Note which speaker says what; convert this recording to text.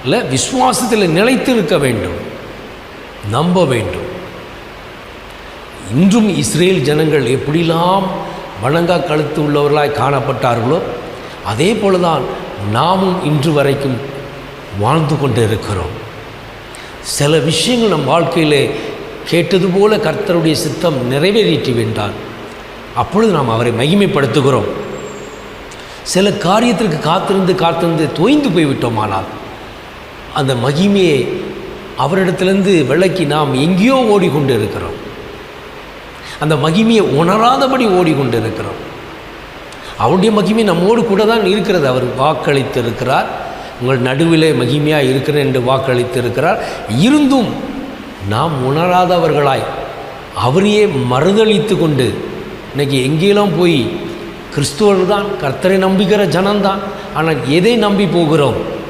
Speaker 1: இல்லை, விசுவாசத்தில் நிலைத்திருக்க வேண்டும், நம்ப வேண்டும். இன்றும் இஸ்ரேல் ஜனங்கள் எப்படிலாம் வணங்கா கழுத்து உள்ளவர்களாய் காணப்பட்டார்களோ அதே போலதான் நாமும் இன்று வரைக்கும் வாழ்ந்து கொண்டு இருக்கிறோம். சில விஷயங்கள் நம் வாழ்க்கையிலே கேட்டது போல கர்த்தருடைய சித்தம் நிறைவேறிட்டு வேண்டான், அப்பொழுது நாம் அவரை மகிமைப்படுத்துகிறோம். சில காரியத்திற்கு காத்திருந்து தோய்ந்து போய்விட்டோமானால் அந்த மகிமையை அவரிடத்திலிருந்து விலக்கி நாம் எங்கேயோ ஓடிக்கொண்டு இருக்கிறோம். அந்த மகிமையை உணராதபடி ஓடிக்கொண்டு இருக்கிறோம். அவருடைய மகிமை நம்மோடு கூட தான் இருக்கிறது. அவர் வாக்களித்து இருக்கிறார், உங்கள் நடுவிலே மகிமையாக இருக்கிறேன் என்று வாக்களித்து இருக்கிறார். இருந்தும் நாம் உணராதவர்களாய் அவரையே மறுதளித்து கொண்டு இன்றைக்கி எங்கேயெல்லாம் போய் கிறிஸ்துவர் தான், கர்த்தரை நம்புகிற ஜனம்தான், ஆனால் எதை நம்பி போகிறோம்?